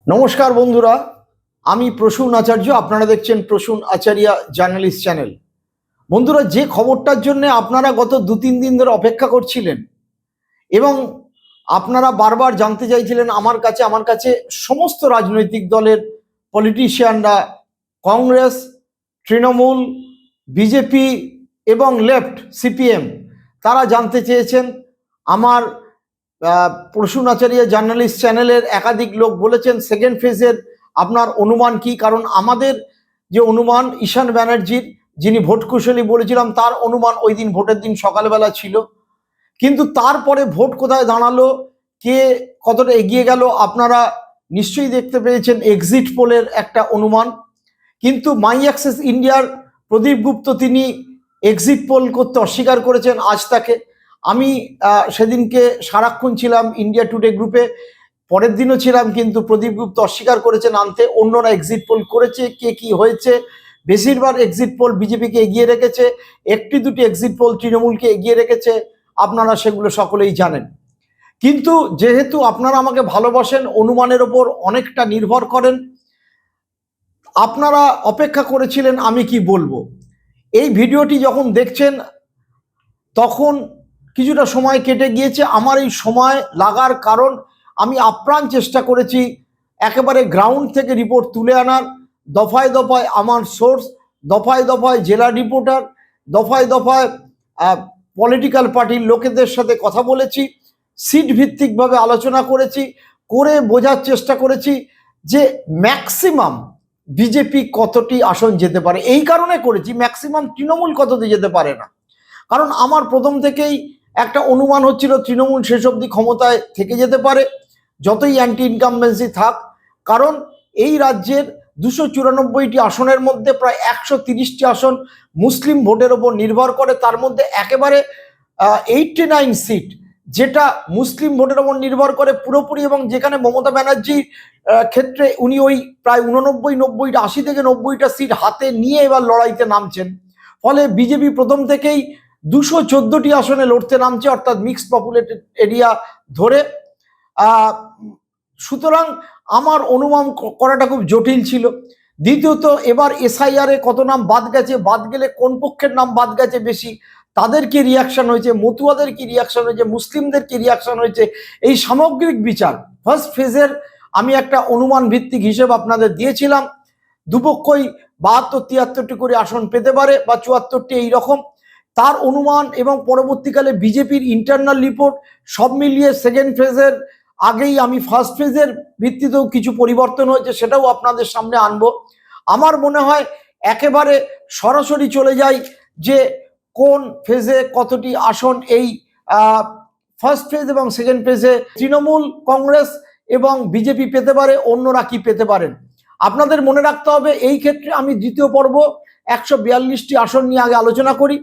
নমস্কার বন্ধুরা, আমি প্রসূন আচার্য। আপনারা দেখছেন প্রসূন আচার্য জার্নালিস্ট চ্যানেল। বন্ধুরা, যে খবরটার জন্য আপনারা গত 2-3 দিন ধরে অপেক্ষা করছিলেন এবং আপনারা বারবার জানতে চাইছিলেন আমার কাছে সমস্ত রাজনৈতিক দলের পলিটিশিয়ানরা, কংগ্রেস, তৃণমূল, বিজেপি এবং লেফট সিপিএম, তারা জানতে চেয়েছেন। আমার প্রসূন আচার্য জার্নালিস্ট চ্যানেলের একাধিক লোক বলেছেন সেকেন্ড ফেজের আপনার অনুমান কি। কারণ আমাদের যে অনুমান ঈশান ব্যানার্জির, যিনি ভোট কুশলী বলেছিলাম, তার অনুমান ওই দিন ভোটের দিন সকালবেলা ছিল, কিন্তু তারপরে ভোট কোথায় দাঁড়ালো, কে কতটা এগিয়ে গেল, আপনারা নিশ্চয়ই দেখতে পেয়েছেন এক্সিট পোলের একটা অনুমান। কিন্তু মাই অ্যাক্সেস ইন্ডিয়ার প্রদীপ গুপ্ত তিনি এক্সিট পোল করতে অস্বীকার করেছেন আজ তাকে। আমি সেদিনকে সারাক্ষণ ছিলাম ইন্ডিয়া টুডে গ্রুপে, পরের দিনও ছিলাম, কিন্তু প্রদীপ গুপ্ত অস্বীকার করেছেন আনতে। অন্যরা এক্সিট পোল করেছে, কে কি হয়েছে। বেশিরভাগ এক্সিট পোল বিজেপিকে এগিয়ে রেখেছে, একটি দুটি এক্সিট পোল তৃণমূলকে এগিয়ে রেখেছে, আপনারা সেগুলো সকলেই জানেন। কিন্তু যেহেতু আপনারা আমাকে ভালোবাসেন, অনুমানের ওপর অনেকটা নির্ভর করেন, আপনারা অপেক্ষা করেছিলেন আমি কি বলবো। এই ভিডিওটি যখন দেখছেন তখন কিছুটা সময় কেটে গিয়েছে। আমার এই সময় লাগার কারণ, আমি আপ্রাণ চেষ্টা করেছি একেবারে গ্রাউন্ড থেকে রিপোর্ট তুলে আনার। দফায় দফায় আমার সোর্স, দফায় দফায় জেলা রিপোর্টার, দফায় দফায় পলিটিক্যাল পার্টির লোকেদের সাথে কথা বলেছি, সিট ভিত্তিকভাবে আলোচনা করেছি, করে বোঝার চেষ্টা করেছি যে ম্যাক্সিমাম বিজেপি কতটি আসন যেতে পারে। এই কারণে করেছি, ম্যাক্সিমাম তৃণমূল কতটি যেতে পারে না। কারণ আমার প্রথম থেকেই একটা অনুমান হচ্ছিল তৃণমূল শেষ অবধি ক্ষমতায় থেকে যেতে পারে, যতই অ্যান্টি ইনকামবেন্সি থাক। কারণ এই রাজ্যের 294টি আসনের মধ্যে প্রায় 130টি আসন মুসলিম ভোটের ওপর নির্ভর করে। তার মধ্যে একেবারে 89 সিট যেটা মুসলিম ভোটের ওপর নির্ভর করে পুরোপুরি, এবং যেখানে মমতা ব্যানার্জির ক্ষেত্রে উনি ওই প্রায় 89-90টা 80 থেকে 90টা সিট হাতে নিয়ে এবার লড়াইতে নামছেন। ফলে বিজেপি প্রথম থেকেই 214টি আসনে লড়তে নামছে, অর্থাৎ মিক্সড পপুলেটেড এরিয়া ধরে। সুতরাং আমার অনুমান করাটা খুব জটিল ছিল। দ্বিতীয়ত, এবার এসআইআর এ কত নাম বাদ গেছে, বাদ গেলে কোন পক্ষের নাম বাদ গেছে বেশি, তাদের কি রিয়াকশন হয়েছে, মতুয়াদের কি রিয়াকশন হয়েছে, মুসলিমদের কি রিয়াকশন হয়েছে, এই সামগ্রিক বিচার ফার্স্ট ফেজের আমি একটা অনুমান ভিত্তিক হিসেব আপনাদের দিয়েছিলাম। দুপক্ষই 72-73টি করে আসন পেতে পারে বা 74টি, এইরকম তার অনুমান। এবং পরবর্তীকালে বিজেপির ইন্টারনাল রিপোর্ট সব মিলিয়ে সেকেন্ড ফেজের আগেই আমি ফার্স্ট ফেজের ভিত্তিতেও কিছু পরিবর্তন হয়েছে, সেটাও আপনাদের সামনে আনবো। আমার মনে হয় একেবারে সরাসরি চলে যাই যে কোন ফেজে কতটি আসন এই ফার্স্ট ফেজ এবং সেকেন্ড ফেজে তৃণমূল, কংগ্রেস এবং বিজেপি পেতে পারে, অন্যরা কি পেতে পারেন। আপনাদের মনে রাখতে হবে এই ক্ষেত্রে আমি দ্বিতীয় পর্ব 142টি আসন নিয়ে আগে আলোচনা করি,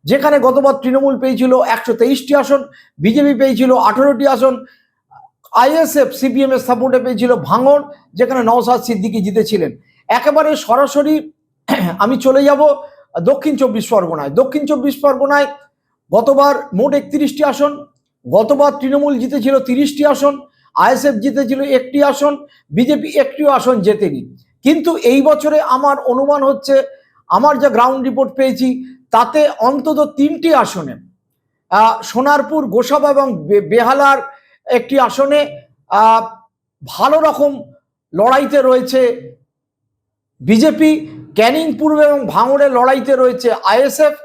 যেখানে গতবার তৃণমূল পেয়েছিল 123টি আসন, বিজেপি পেয়েছিল 18টি আসন, আইএসএফ সিপিএম এর সাপোর্টে পেয়েছিল ভাঙড়, যেখানে নওশাদ সিদ্দিকী জিতেছিলেন। একেবারে সরাসরি আমি চলে যাব দক্ষিণ 24 পরগনায়। দক্ষিণ 24 পরগনায় গতবার মোট 31টি আসন, গতবার তৃণমূল জিতেছিল 30টি আসন, আইএসএফ জিতেছিল 1টি আসন, বিজেপি 1টিও আসন জেতেনি। কিন্তু এই বছরে আমার অনুমান হচ্ছে, আমার যা গ্রাউন্ড রিপোর্ট পেয়েছি তাতে অন্তত 3টি আসনে, সোনারপুর, গোসাবা এবং বেহালার একটি আসনে ভালো রকম লড়াইতে রয়েছে বিজেপি, ক্যানিং পূর্ব এবং ভাঙড়ের লড়াইতে রয়েছে আইএসএফ।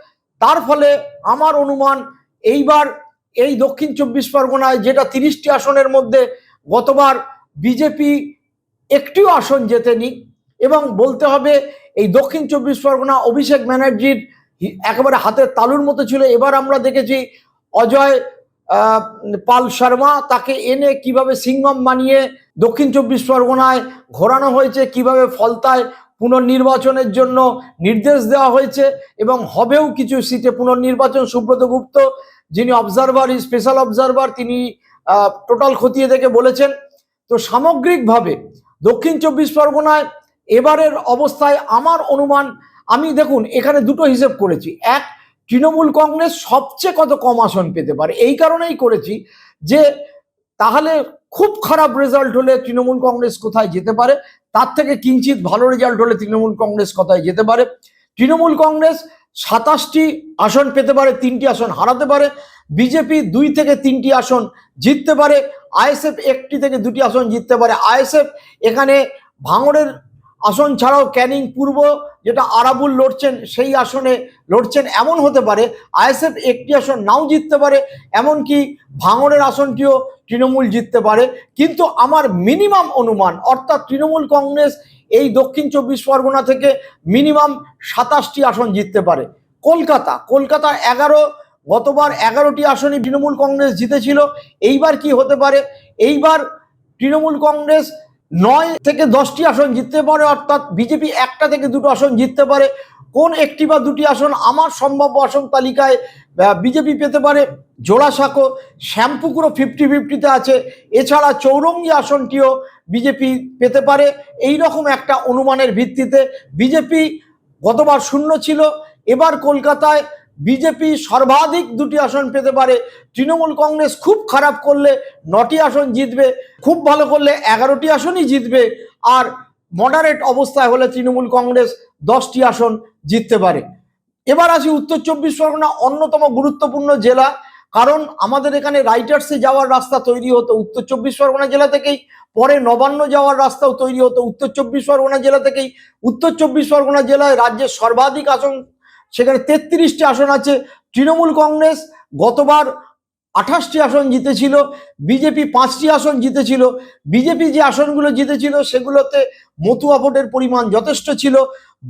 তার ফলে আমার অনুমান এইবার এই দক্ষিণ 24 পরগনায়, যেটা 30টি আসনের মধ্যে গতবার বিজেপি একটিও আসন জেতেনি, এবং বলতে হবে এই দক্ষিণ 24 পরগনা অভিষেক ব্যানার্জির একেবারে হাতের তালুর মতো ছিল। এবার আমরা দেখেছি অজয় পাল শর্মা, তাকে এনে কিভাবে সিংহম বানিয়ে দক্ষিণ 24 পরগনায় ঘোরানো হয়েছে, কিভাবে ফলতায় পুনর্নির্বাচনের জন্য নির্দেশ দেওয়া হয়েছে এবং হবেও কিছু সিটে পুনর্নির্বাচন। সুব্রত গুপ্ত, যিনি অবজারভার, স্পেশাল অবজারভার, তিনি টোটাল খতিয়ে দেখে বলেছেন। তো সামগ্রিকভাবে দক্ষিণ 24 পরগনায় এবারের অবস্থায় আমার অনুমান, আমি দেখুন এখানে দুটো হিসেব করেছি। এক, তৃণমূল কংগ্রেস সবচেয়ে কত কম আসন পেতে পারে, এই কারণেই করেছি যে তাহলে খুব খারাপ রেজাল্ট হলে তৃণমূল কংগ্রেস কোথায় যেতে পারে, তার থেকে কিঞ্চিত ভালো রেজাল্ট হলে তৃণমূল কংগ্রেস কোথায় যেতে পারে। তৃণমূল কংগ্রেস 27টি আসন পেতে পারে, 3টি আসন হারাতে পারে। বিজেপি 2 থেকে 3টি আসন জিততে পারে। আইএসএফ 1টি থেকে 2টি আসন জিততে পারে। আইএসএফ এখানে ভাঙড়ের আসন ছাড়াও ক্যানিং পূর্ব, যেটা আরাবুল লড়ছেন, সেই আসনে লড়ছেন, এমন হতে পারে আইএসএফ 1টি আসন নাও জিততে পারে, এমনকি ভাঙড়ের আসনটিও তৃণমূল জিততে পারে। কিন্তু আমার মিনিমাম অনুমান, অর্থাৎ তৃণমূল কংগ্রেস এই দক্ষিণ 24 পরগনা থেকে মিনিমাম 27টি আসন জিততে পারে। কলকাতা 11, গতবার 11টি আসনই তৃণমূল কংগ্রেস জিতেছিল। এইবার কি হতে পারে, এইবার তৃণমূল কংগ্রেস 9 থেকে 10টি আসন জিততে পারে, অর্থাৎ বিজেপি 1টা থেকে 2টো আসন জিততে পারে। কোন 1টি বা 2টি আসন আমার সম্ভাব্য আসন তালিকায় বিজেপি পেতে পারে? জোড়াসাঁকো, শ্যামপুকুরও 50-50তে আছে। এছাড়া চৌরঙ্গি আসনটিও বিজেপি পেতে পারে। এই রকম একটা অনুমানের ভিত্তিতে বিজেপি গতবার 0 ছিল, এবার কলকাতায় বিজেপি সর্বাধিক 2টি আসন পেতে পারে। তৃণমূল কংগ্রেস খুব খারাপ করলে 9টি আসন জিতবে, খুব ভালো করলে 11টি আসনই জিতবে, আর মডারেট অবস্থায় হলে তৃণমূল কংগ্রেস 10টি আসন জিততে পারে। এবার আসি উত্তর 24 পরগনা, অন্যতম গুরুত্বপূর্ণ জেলা, কারণ আমাদের এখানে রাইটার্সে যাওয়ার রাস্তা তৈরি হতো উত্তর 24 পরগনা জেলা থেকেই, পরে নবান্ন যাওয়ার রাস্তাও তৈরি হতো উত্তর 24 পরগনা জেলা থেকেই। উত্তর 24 পরগনা জেলায় রাজ্যের সর্বাধিক আসন, সেখানে 33টি আসন আছে। তৃণমূল কংগ্রেস গতবার 28টি আসন জিতেছিল, বিজেপি 5টি আসন জিতেছিল। বিজেপি যে আসনগুলো জিতেছিল সেগুলোতে মতুয়া ভোটের পরিমাণ যথেষ্ট ছিল।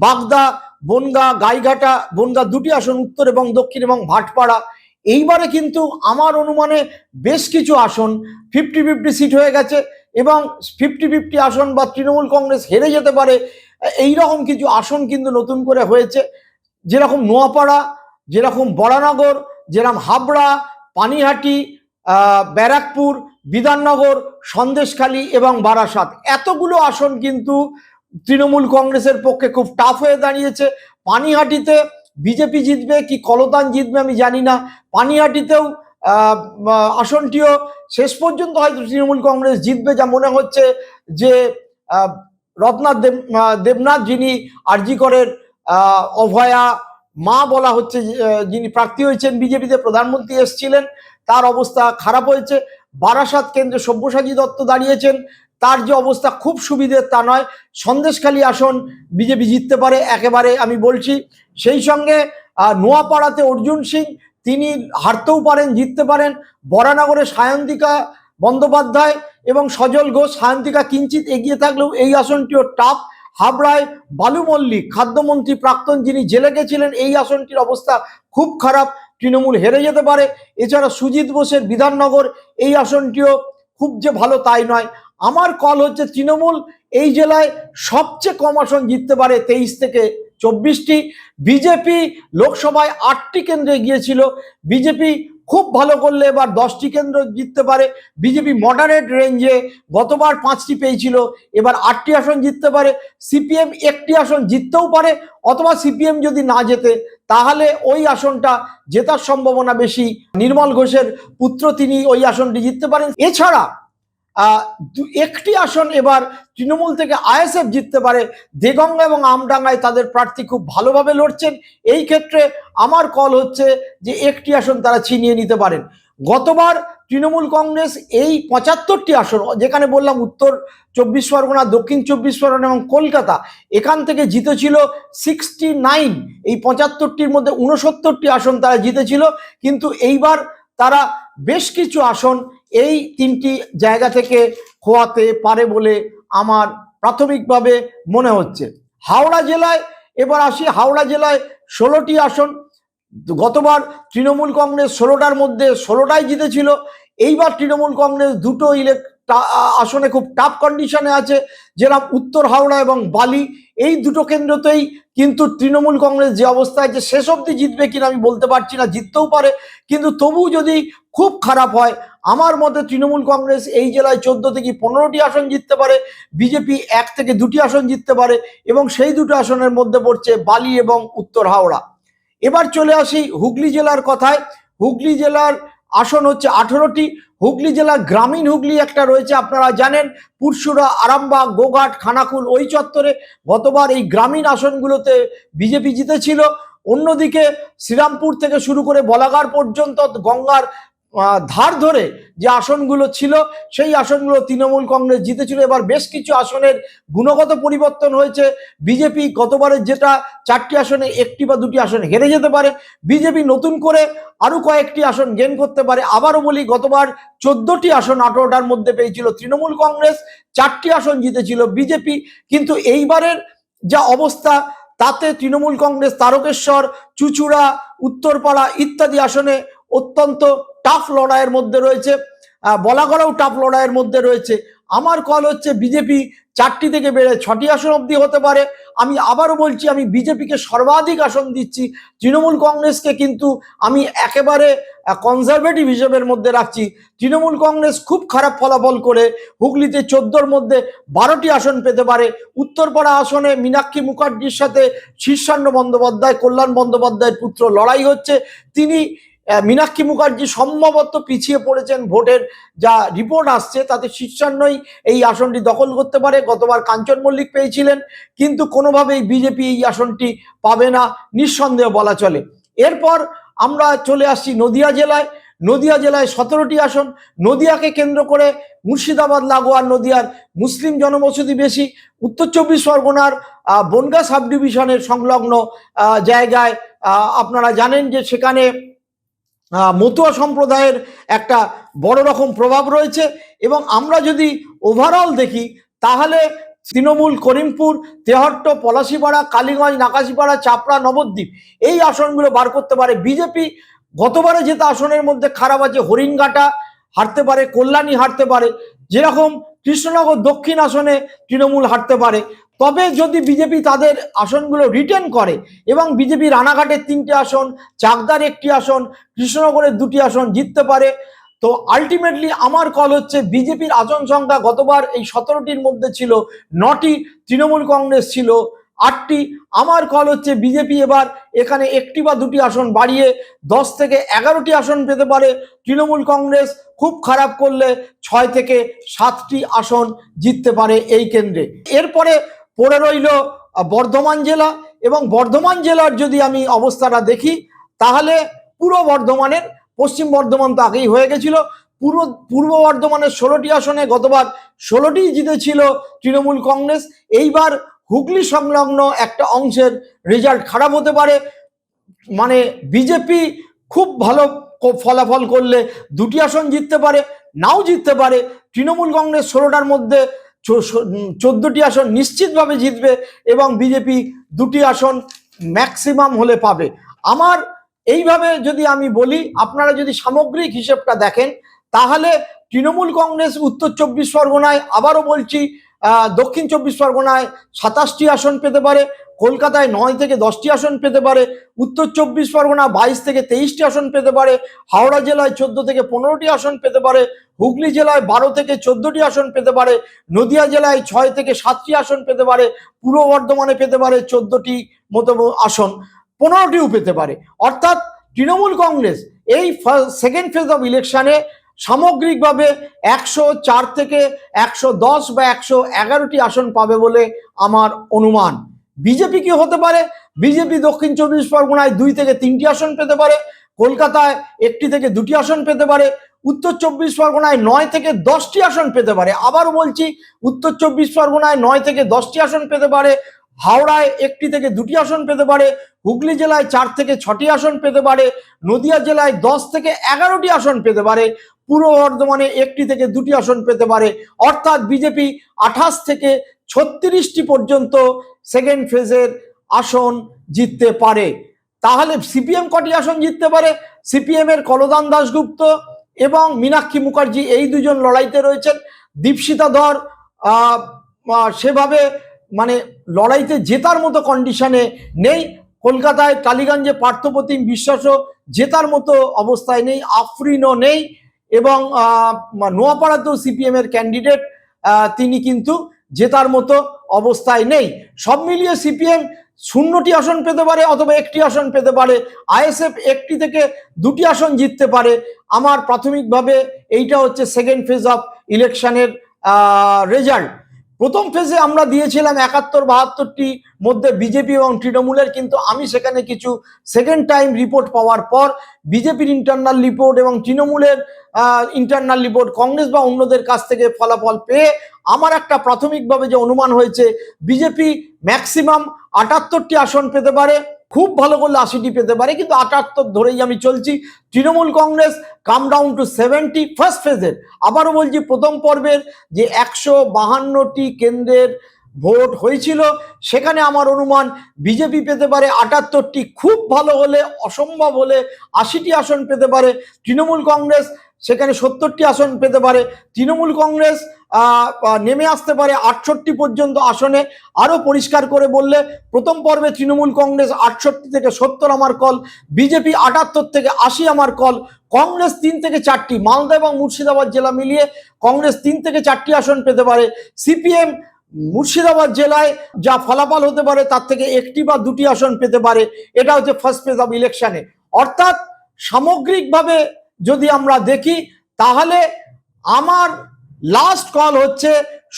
বাগদা, বনগাঁ, গাইঘাটা, বনগাঁ 2টি আসন, উত্তর এবং দক্ষিণ এবং ভাটপাড়া। এইবারে কিন্তু আমার অনুমানে বেশ কিছু আসন 50-50 সিট হয়ে গেছে, এবং 50-50 আসন বা তৃণমূল কংগ্রেস হেরে যেতে পারে, এইরকম কিছু আসন কিন্তু নতুন করে হয়েছে। যেরকম নোয়াপাড়া, যেরকম বরানগর, যেরকম হাবড়া, পানিহাটি, ব্যারাকপুর, বিধাননগর, সন্দেশখালী এবং বারাসাত, এতগুলো আসন কিন্তু তৃণমূল কংগ্রেসের পক্ষে খুব টাফ হয়ে দাঁড়িয়েছে। পানিহাটিতে বিজেপি জিতবে কি কলতান জিতবে আমি জানি না। পানিহাটিতেও আসনটিও শেষ পর্যন্ত হয়তো তৃণমূল কংগ্রেস জিতবে, যা মনে হচ্ছে যে রত্নাথ দেবনাথ, যিনি আরজি করের অভয়া মা বলা হচ্ছে, যিনি প্রার্থী হয়েছেন বিজেপিতে, প্রধানমন্ত্রী এসেছিলেন, তার অবস্থা খারাপ হয়েছে। বারাসাত কেন্দ্রে সব্যসাচী দত্ত দাঁড়িয়েছেন, তার যে অবস্থা খুব সুবিধের তা নয়। সন্দেশখালী আসন বিজেপি জিততে পারে একেবারে, আমি বলছি। সেই সঙ্গে নোয়াপাড়াতে অর্জুন সিং, তিনি হারতেও পারেন, জিততে পারেন। বরানগরে সায়ন্তিকা বন্দ্যোপাধ্যায় এবং সজল ঘোষ, সায়ন্তিকা কিঞ্চিত এগিয়ে থাকলেও এই আসনটিও টাফ। হাবড়ায় বালু মল্লিক, খাদ্যমন্ত্রী প্রাক্তন, যিনি জেলে গেছিলেন, এই আসনটির অবস্থা খুব খারাপ, তৃণমূল হেরে যেতে পারে। এছাড়া সুজিত বোসের বিধাননগর, এই আসনটিও খুব যে ভালো তাই নয়। আমার কল হচ্ছে তৃণমূল এই জেলায় সবচেয়ে কম আসন জিততে পারে, 23 থেকে 24টি। বিজেপি লোকসভায় 8টি কেন্দ্রে গিয়েছিল, বিজেপি খুব ভালো করলে এবার 10টি কেন্দ্র জিততে পারে। বিজেপি মডারেট রেঞ্জে গতবার 5টি পেয়েছিল, এবার 8টি আসন জিততে পারে। সিপিএম 1টি আসন জিততেও পারে, অথবা সিপিএম যদি না জেতে তাহলে ওই আসনটা জেতার সম্ভাবনা বেশি। নির্মল ঘোষের পুত্র, তিনি ওই আসনটি জিততে পারেন। এছাড়া 1টি আসন এবার তৃণমূল থেকে আইএসএফ জিততে পারে। দেগঙ্গা এবং আমডাঙ্গায় তাদের প্রার্থী খুব ভালোভাবে লড়ছেন, এই ক্ষেত্রে আমার কল হচ্ছে যে 1টি আসন তারা ছিনিয়ে নিতে পারেন। গতবার তৃণমূল কংগ্রেস এই 75টি আসন, যেখানে বললাম উত্তর 24 পরগনা, দক্ষিণ 24 পরগনা এবং কলকাতা, এখান থেকে জিতেছিল 69। এই 75টির মধ্যে 69টি আসন তারা জিতেছিল, কিন্তু এইবার তারা বেশ কিছু আসন এই 3টি জায়গা থেকে খোয়াতে পারে বলে আমার প্রাথমিকভাবে মনে হচ্ছে। হাওড়া জেলায় এবার আসি। হাওড়া জেলায় 16টি আসন, গতবার তৃণমূল কংগ্রেস 16টার মধ্যে 16টাই জিতেছিল। এইবার তৃণমূল কংগ্রেস 2টো আসনে খুব টাফ কন্ডিশনে আছে, যেরকম উত্তর হাওড়া এবং বালি, এই 2টো কেন্দ্রতেই কিন্তু তৃণমূল কংগ্রেস যে অবস্থায় আছে, শেষ অবধি জিতবে কিনা আমি বলতে পারছি না, জিততেও পারে, কিন্তু তবু যদি খুব খারাপ হয়, আমার মতে তৃণমূল কংগ্রেস এই জেলায় 14 থেকে 15টি আসন জিততে পারে, বিজেপি 1 থেকে 2টি আসন জিততে পারে, এবং সেই 2টো আসনের মধ্যে পড়ছে বালি এবং উত্তর হাওড়া। এবার চলে আসি হুগলি জেলার কথায়। হুগলি জেলার আসন হচ্ছে 18টি। হুগলি জেলা গ্রামীণ হুগলি একটা রয়েছে, আপনারা জানেন, পুরসুরা, আরামবাগ, গোঘাট, খানাকুল ওই চত্বরে গতবার এই গ্রামীণ আসনগুলোতে বিজেপি জিতেছিল। অন্যদিকে শ্রীরামপুর থেকে শুরু করে বলাগার পর্যন্ত গঙ্গার ধার ধরে যে আসনগুলো ছিল সেই আসনগুলো তৃণমূল কংগ্রেস জিতেছিল। এবার বেশ কিছু আসনের গুণগত পরিবর্তন হয়েছে। বিজেপি গতবারের যেটা 4টি আসনে 1টি বা 2টি আসনে হেরে যেতে পারে, বিজেপি নতুন করে আরো কয়েকটি আসন গেইন করতে পারে। আবারও বলি, গতবার 14টি আসন 18টার মধ্যে পেয়েছিল তৃণমূল কংগ্রেস, 4টি আসন জিতেছিল বিজেপি। কিন্তু এইবারের যা অবস্থা তাতে তৃণমূল কংগ্রেস তারকেশ্বর, চুচুড়া, উত্তরপাড়া ইত্যাদি আসনে অত্যন্ত টাফ লড়াইয়ের মধ্যে রয়েছে, বলাগড়াও টাফ লড়াইয়ের মধ্যে রয়েছে। আমার কল হচ্ছে বিজেপি 4টি থেকে বেড়ে 6টি আসন অবধি হতে পারে। আমি আবারও বলছি, আমি বিজেপিকে সর্বাধিক আসন দিচ্ছি, তৃণমূল কংগ্রেসকে কিন্তু আমি একেবারে কনজারভেটিভ হিসেবের মধ্যে রাখছি। তৃণমূল কংগ্রেস খুব খারাপ ফলাফল করে হুগলিতে 14র মধ্যে 12টি আসন পেতে পারে। উত্তরপাড়া আসনে মীনাক্ষী মুখার্জির সাথে শীর্ষান্ন বন্দ্যোপাধ্যায়, কল্যাণ বন্দ্যোপাধ্যায়ের পুত্র লড়াই হচ্ছে। তিনি মীনাক্ষী মুখার্জি সম্ভবত পিছিয়ে পড়েছেন, ভোটের যা রিপোর্ট আসছে তাতে শীর্ষান্নই এই আসনটি দখল করতে পারে। গতবার কাঞ্চন মল্লিক পেয়েছিলেন, কিন্তু কোনোভাবেই বিজেপি এই আসনটি পাবে না নিঃসন্দেহ বলা চলে। এরপর আমরা চলে আসছি নদিয়া জেলায়। নদিয়া জেলায় 17টি আসন। নদিয়াকে কেন্দ্র করে মুর্শিদাবাদ লাগোয়া নদিয়ার মুসলিম জনবসতি বেশি। উত্তর 24 পরগনার বনগাঁ সাব ডিভিশনের সংলগ্ন জায়গায় আপনারা জানেন যে সেখানে মতুয়া সম্প্রদায়ের একটা বড় রকম প্রভাব রয়েছে। এবং আমরা যদি ওভারঅল দেখি তাহলে তৃণমূল করিমপুর, তেহট্ট, পলাশিপাড়া, কালীগঞ্জ, নাকাশিপাড়া, চাপড়া, নবদ্বীপ এই আসনগুলো বার করতে পারে বিজেপি। গতবারে যেটা আসনের মধ্যে খারাপ আছে, হরিণঘাটা হারতে পারে, কল্যাণী হারতে পারে, যেরকম কৃষ্ণনগর দক্ষিণ আসনে তৃণমূল হারতে পারে। তবে যদি বিজেপি তাদের আসনগুলো রিটেন করে এবং বিজেপি রানাঘাটের 3টে আসন, চাকদার 1টি আসন, কৃষ্ণনগরের 2টি আসন জিততে পারে। তো আলটিমেটলি আমার কল হচ্ছে বিজেপির আসন সংখ্যা গতবার এই 17টির মধ্যে ছিল 9টি, তৃণমূল কংগ্রেস ছিল 8টি। আমার কল হচ্ছে বিজেপি এবার এখানে 1টি বা 2টি আসন বাড়িয়ে 10 থেকে 11টি আসন পেতে পারে। তৃণমূল কংগ্রেস খুব খারাপ করলে 6 থেকে 7টি আসন জিততে পারে এই কেন্দ্রে। এরপরে পড়ে রইল বর্ধমান জেলা। এবং বর্ধমান জেলার যদি আমি অবস্থাটা দেখি তাহলে পূর্ব বর্ধমানের, পশ্চিম বর্ধমান তো আগেই হয়ে গেছিল, পূর্ব বর্ধমানের 16টি আসনে গতবার 16টিই জিতেছিল তৃণমূল কংগ্রেস। এইবার হুগলি সংলগ্ন একটা অংশের রেজাল্ট খারাপ হতে পারে, মানে বিজেপি খুব ভালো ফলাফল করলে 2টি আসন জিততে পারে, নাও জিততে পারে। তৃণমূল কংগ্রেস 16টার মধ্যে 14টি আসন নিশ্চিতভাবে জিতবে এবং বিজেপি 2টি আসন ম্যাক্সিমাম হলে পাবে। আমার এইভাবে যদি আমি বলি, আপনারা যদি সামগ্রিক হিসেবটা দেখেন তাহলে তৃণমূল কংগ্রেস উত্তর 24 পরগনায়, আবারও বলছি, দক্ষিণ 24 পরগনায় 27টি আসন পেতে পারে, কলকাতায় 9 থেকে 10টি আসন পেতে পারে, উত্তর 24 পরগনা 22 থেকে 23টি আসন পেতে পারে, হাওড়া জেলায় 14 থেকে 15টি আসন পেতে পারে, হুগলি জেলায় 12 থেকে 14টি আসন পেতে পারে, নদিয়া জেলায় 6 থেকে 7টি আসন পেতে পারে, পূর্ব বর্ধমানে পেতে পারে 14টি মতো আসন, 15টিও পেতে পারে। অর্থাৎ তৃণমূল কংগ্রেস এই সেকেন্ড ফেজ অফ ইলেকশনে সামগ্রিকভাবে 104 থেকে 110 বা 111টি আসন পাবে বলে আমার অনুমান। বিজেপি কি হতে পারে? বিজেপি দক্ষিণ 24 পরগনায় 2 থেকে 3টি আসন পেতে পারে, কলকাতায় 1টি থেকে 2টি আসন পেতে পারে, উত্তর 24 পরগনায় 9 থেকে 10টি আসন পেতে পারে। আবার বলছি, উত্তর 24 পরগনায় 9 থেকে 10টি আসন পেতে পারে, হাওড়ায় 1টি থেকে 2টি আসন পেতে পারে, হুগলি জেলায় 4 থেকে 6টি আসন পেতে পারে, নদিয়া জেলায় 10 থেকে 11টি আসন পেতে পারে, পূর্ব বর্ধমানে 1টি থেকে 2টি আসন পেতে পারে। অর্থাৎ বিজেপি 28 থেকে 36টি পর্যন্ত সেকেন্ড ফেজের আসন জিততে পারে। তাহলে সিপিএম কটি আসন জিততে পারে? সিপিএম এর কলদান দাশগুপ্ত এবং মীনাক্ষী মুখার্জি এই দুজন লড়াইতে রয়েছেন। দীপশিতা ধর সেভাবে মানে লড়াইতে জেতার মতো কন্ডিশনে নেই। কলকাতায় টালিগঞ্জে পার্থপ্রতিম বিশ্বাসও জেতার মতো অবস্থায় নেই, আফরিনও নেই, এবং নোয়াপাড়াতেও সিপিএম এর ক্যান্ডিডেট তিনি কিন্তু জেতার মতো অবস্থায় নেই। সব মিলিয়ে সিপিএম শূন্যটি আসন পেতে পারে অথবা একটি আসন পেতে পারে। আইএসএফ একটি থেকে দুটি আসন জিততে পারে। আমার প্রাথমিকভাবে এইটা হচ্ছে সেকেন্ড ফেজ অফ ইলেকশনের রেজাল্ট। প্রথম ফেজে আমরা দিয়েছিলাম 71-72টি মধ্যে বিজেপি এবং তৃণমূলের, কিন্তু আমি সেখানে কিছু সেকেন্ড টাইম রিপোর্ট পাওয়ার পর বিজেপির ইন্টারনাল রিপোর্ট এবং তৃণমূলের ইন্টারনাল রিপোর্ট, কংগ্রেস বা অন্যদের কাছ থেকে ফলাফল পেয়ে আমার একটা প্রাথমিকভাবে যে অনুমান হয়েছে, বিজেপি ম্যাক্সিমাম 78টি আসন পেতে পারে, খুব ভালো করলে 80টি পেতে পারে, কিন্তু 78 ধরেই আমি চলছি। তৃণমূল কংগ্রেস কাম ডাউন টু 70 ফার্স্ট ফেজের। আবারও বলছি, প্রথম পর্বের যে 152টি কেন্দ্রের ভোট হয়েছিল সেখানে আমার অনুমান বিজেপি পেতে পারে 78টি, খুব ভালো হলে অসম্ভব হলে 80টি আসন পেতে পারে। তৃণমূল কংগ্রেস সেখানে 70টি আসন পেতে পারে। তৃণমূল কংগ্রেস নেমে আসতে পারে 68 পর্যন্ত আসনে। আরও পরিষ্কার করে বললে, প্রথম পর্বে তৃণমূল কংগ্রেস 68 থেকে 70 আমার কল, বিজেপি 78 থেকে 80 আমার কল। কংগ্রেস 3 থেকে 4টি, মালদা এবং মুর্শিদাবাদ জেলা মিলিয়ে কংগ্রেস 3 থেকে 4টি আসন পেতে পারে। সিপিএম মুর্শিদাবাদ জেলায় যা ফলাফল হতে পারে তার থেকে একটি বা দুটি আসন পেতে পারে। এটা হচ্ছে ফার্স্ট ফেজ অফ ইলেকশনে। অর্থাৎ সামগ্রিকভাবে যদি আমরা দেখি, তাহলে আমার লাস্ট কল হচ্ছে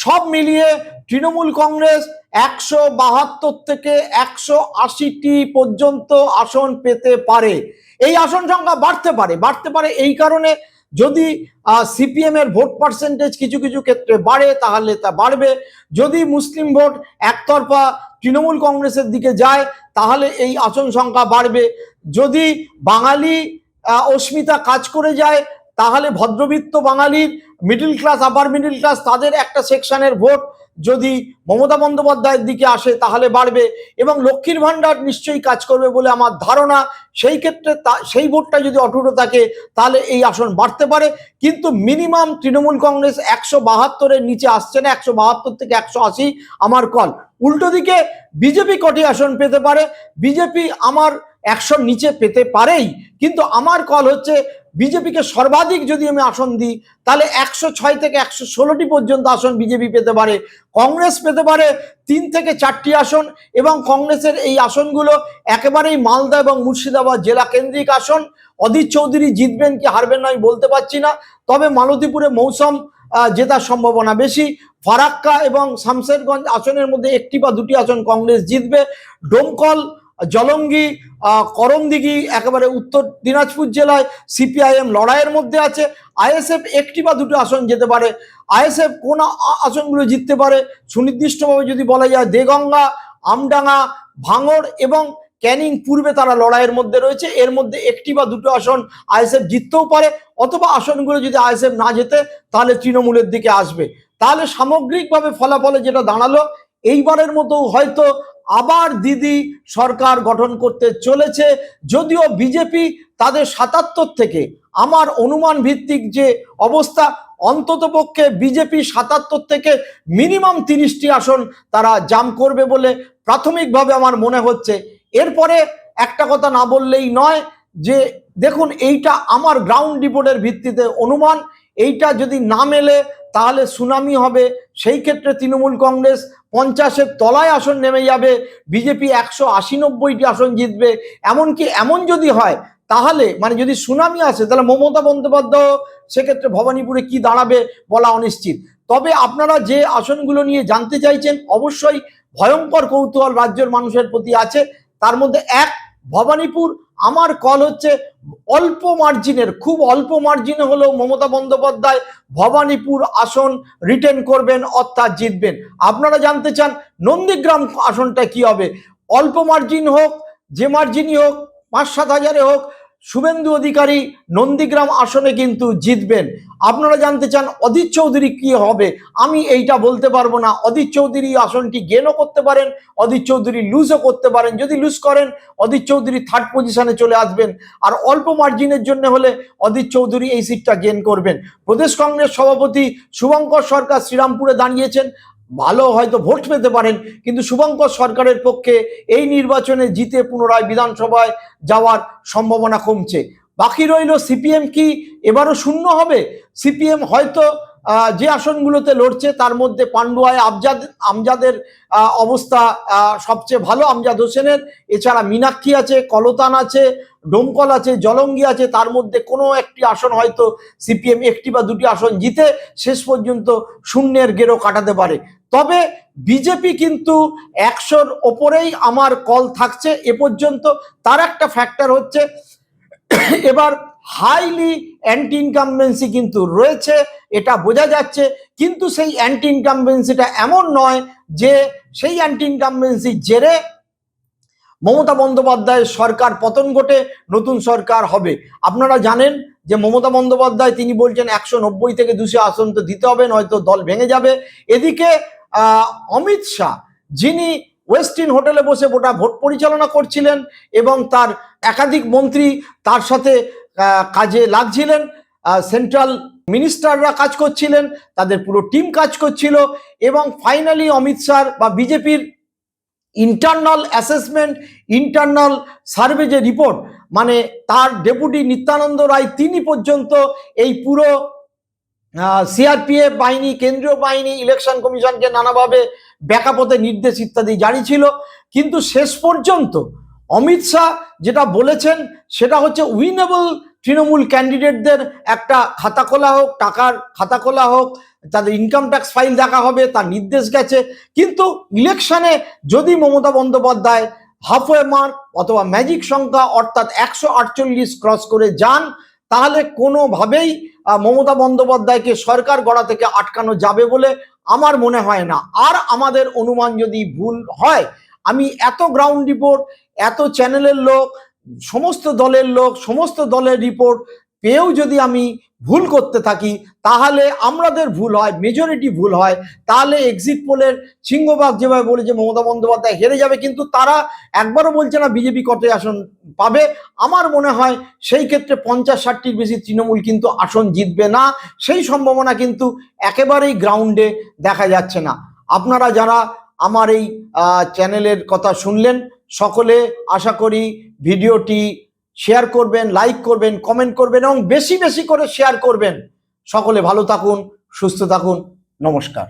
সব মিলিয়ে তৃণমূল কংগ্রেস 172 থেকে 180টি পর্যন্ত আসন পেতে পারে। এই আসন সংখ্যা বাড়তে পারে এই কারণে, যদি সিপিএম এর ভোট পার্সেন্টেজ কিছু কিছু ক্ষেত্রে বাড়ে তাহলে তা বাড়বে। যদি মুসলিম ভোট একতরফা তৃণমূল কংগ্রেসের দিকে যায় তাহলে এই আসন সংখ্যা বাড়বে। যদি বাঙালি অস্মিতা কাজ করে যায় তাহলে ভদ্রবিত্ত বাঙালির মিডল ক্লাস, আপার মিডল ক্লাস, তাদের একটা সেকশনের ভোট যদি মমতা বন্দ্যোপাধ্যায়ের দিকে আসে তাহলে বাড়বে, এবং লক্ষ্মীর ভাণ্ডার নিশ্চয়ই কাজ করবে বলে আমার ধারণা। সেই ক্ষেত্রে সেই ভোটটা যদি অটুট থাকে তাহলে এই আসন বাড়তে পারে। কিন্তু মিনিমাম তৃণমূল কংগ্রেস 172-এর নিচে আসছে না, 172 থেকে 180 আমার কল। উল্টো দিকে বিজেপি কটি আসন পেতে পারে? বিজেপি আমার 100-র নিচে পেতে পারেই, কিন্তু আমার কল হচ্ছে বিজেপিকে সর্বাধিক যদি আমি আসন দিই তাহলে 106 থেকে 116টি পর্যন্ত আসন বিজেপি পেতে পারে। কংগ্রেস পেতে পারে 3 থেকে 4টি আসন, এবং কংগ্রেসের এই আসনগুলো একেবারেই মালদা এবং মুর্শিদাবাদ জেলা কেন্দ্রিক আসন। অধীর চৌধুরী জিতবেন কি হারবেন না আমি বলতে পারছি না, তবে মালতীপুরে মৌসুম জেতার সম্ভাবনা বেশি। ফারাক্কা এবং শামশেরগঞ্জ আসনের মধ্যে একটি বা দুটি আসন কংগ্রেস জিতবে। ডোমকল, জলঙ্গি, করমদিঘি একেবারে উত্তর দিনাজপুর জেলায় সিপিআইএম লড়াইয়ের মধ্যে আছে। আইএসএফ একটি বা দুটো আসন যেতে পারে। আইএসএফ কোন আসনগুলো জিততে পারে সুনির্দিষ্টভাবে যদি বলা যায়, দেগঙ্গা, আমডাঙ্গা, ভাঙড় এবং ক্যানিং পূর্বে তারা লড়াইয়ের মধ্যে রয়েছে। এর মধ্যে একটি বা দুটো আসন আইএসএফ জিততেও পারে, অথবা আসনগুলো যদি আইএসএফ না জেতে তাহলে তৃণমূলের দিকে আসবে। তাহলে সামগ্রিকভাবে ফলাফলে যেটা দাঁড়ালো, এইবারের মতো হয়তো আবার দিদি সরকার গঠন করতে চলেছে। যদিও বিজেপি তাদের 77 থেকে, আমার অনুমান ভিত্তিক যে অবস্থা, অন্তত পক্ষে বিজেপি 77 থেকে মিনিমাম 30টি আসন তারা জাম করবে বলে প্রাথমিকভাবে আমার মনে হচ্ছে। এরপরে একটা কথা না বললেই নয় যে দেখুন, এইটা আমার গ্রাউন্ড রিপোর্টের ভিত্তিতে অনুমান, এইটা যদি না মেলে তাহলে সুনামি হবে। সেই ক্ষেত্রে তৃণমূল কংগ্রেস 50-এর তলায় আসন নেমে যাবে, বিজেপি 180-90টি আসন জিতবে। এমনকি এমন যদি হয় তাহলে, মানে যদি সুনামি আসে, তাহলে মমতা বন্দ্যোপাধ্যায় সেক্ষেত্রে ভবানীপুরে কি দাঁড়াবে বলা অনিশ্চিত। তবে আপনারা যে আসনগুলো নিয়ে জানতে চাইছেন, অবশ্যই ভয়ঙ্কর কৌতূহল রাজ্যের মানুষের প্রতি আছে। তার মধ্যে এক, ভবানীপুর আমার কল হচ্ছে অল্প মার্জিনের, খুব অল্প মার্জিনে হলেও মমতা বন্দ্যোপাধ্যায় ভবানীপুর আসন রিটেন করবেন, অর্থাৎ জিতবেন। আপনারা জানতে চান নন্দীগ্রাম আসনটা কি হবে? অল্প মার্জিন হোক, যে মার্জিনই হোক, 5-7 হাজারে হোক, শুভেন্দু অধিকারী নন্দীগ্রাম আসনে কিন্তু জিতবেন। আপনারা জানতে চান অধীর চৌধুরী কি হবে? আমি এইটা বলতে পারবো না। অধীর চৌধুরী আসনটি গেনও করতে পারেন, অধীর চৌধুরী লুজও করতে পারেন। যদি লুজ করেন অধীর চৌধুরী 3rd পজিশনে চলে আসবেন, আর অল্প মার্জিনের জন্য হলে অধীর চৌধুরী এই সিটটা গেন করবেন। প্রদেশ কংগ্রেস সভাপতি শুভঙ্কর সরকার শ্রীরামপুরে দাঁড়িয়েছেন, ভালো হয়তো ভোট পেতে পারেন, কিন্তু শুভঙ্কর সরকারের পক্ষে এই নির্বাচনে জিতে পুনরায় বিধানসভায় যাওয়ার সম্ভাবনা কমছে। বাকি রইল সিপিএম কি এবারও শূন্য হবে? সিপিএম হয়তো যে আসনগুলোতে লড়ছে তার মধ্যে পান্ডুয়ায় আমজাদের অবস্থা সবচেয়ে ভালো, আমজাদ হোসেনের। এছাড়া মীনাক্ষী আছে, কলতান আছে, ডোমকল আছে, জলঙ্গি আছে। তার মধ্যে কোনো একটি আসন হয়তো সিপিএম একটি বা দুটি আসন জিতে শেষ পর্যন্ত শূন্যের গেরো কাটাতে পারে। তবে বিজেপি কিন্তু 100-র ওপরেই আমার কল থাকছে এ পর্যন্ত। তার একটা ফ্যাক্টর হচ্ছে এবার হাইলি অ্যান্টি ইনকামবেন্সি কিন্তু রয়েছে, এটা বোঝা যাচ্ছে। কিন্তু সেই অ্যান্টি ইনকামবেন্সিটা এমন নয় যে সেই অ্যান্টি ইনকামবেন্সির জেরে মমতা বন্দ্যোপাধ্যায়ের সরকার পতন ঘটে নতুন সরকার হবে। আপনারা জানেন যে মমতা বন্দ্যোপাধ্যায় তিনি বলছেন 190 থেকে 200 আসন তো দিতে হবে, নয়তো দল ভেঙে যাবে। এদিকে অমিত শাহ, যিনি ওয়েস্টিন হোটেলে বসে ভোট পরিচালনা করছিলেন এবং তার একাধিক মন্ত্রী তার সাথে কাজে লাগছিলেন, সেন্ট্রাল মিনিস্টাররা কাজ করছিলেন, তাদের পুরো টিম কাজ করছিল, এবং ফাইনালি অমিত শাহ বা বিজেপির ইন্টারনাল অ্যাসেসমেন্ট, ইন্টারনাল সার্ভে যে রিপোর্ট, মানে তার ডেপুটি নিত্যানন্দ রায় তিনি পর্যন্ত এই পুরো সিআরপিএফ বাহিনী, কেন্দ্রীয় বাহিনী, ইলেকশন কমিশনকে নানাভাবে ব্যাকআপতে নির্দেশ ইত্যাদি জারি ছিল। কিন্তু শেষ পর্যন্ত অমিত শাহ যেটা বলেছেন সেটা হচ্ছে উইনেবল তৃণমূল ক্যান্ডিডেটদের একটা খাতা খোলা হোক, টাকার খাতা খোলা হোক, তাদের ইনকাম ট্যাক্স ফাইল দেখা হবে, তার নির্দেশ গেছে। কিন্তু ইলেকশনে যদি মমতা বন্দ্যোপাধ্যায় হাফওয়ে মার্ক অথবা ম্যাজিক সংখ্যা অর্থাৎ 148 ক্রস করে যান, তাহলে কোনোভাবেই মমতা বন্দ্যোপাধ্যায়কে সরকার গড়া থেকে আটকানো যাবে বলে আমার মনে হয় না। আর আমাদের অনুমান যদি ভুল হয়, আমি এত গ্রাউন্ড রিপোর্ট, এত চ্যানেলের লোক, সমস্ত দলের লোক, সমস্ত দলের রিপোর্ট পেয়েও যদি আমি ভুল করতে থাকি, তাহলে আমাদের ভুল হয়, মেজরিটি ভুল হয়, তাহলে এক্সিট পোলের সিংহভাগ যেভাবে বলে যে মমতা বন্দ্যোপাধ্যায় হেরে যাবে, কিন্তু তারা একবারও বলছে না বিজেপি কত আসন পাবে। আমার মনে হয় সেই ক্ষেত্রে 50-60টির বেশি তৃণমূল কিন্তু আসন জিতবে না, সেই সম্ভাবনা কিন্তু একেবারেই গ্রাউন্ডে দেখা যাচ্ছে না। আপনারা যারা আমার এই চ্যানেলের কথা শুনলেন, সকলে আশা করি ভিডিওটি শেয়ার করবেন, লাইক করবেন, কমেন্ট করবেন এবং বেশি বেশি করে শেয়ার করবেন। সকলে ভালো থাকুন, সুস্থ থাকুন, নমস্কার।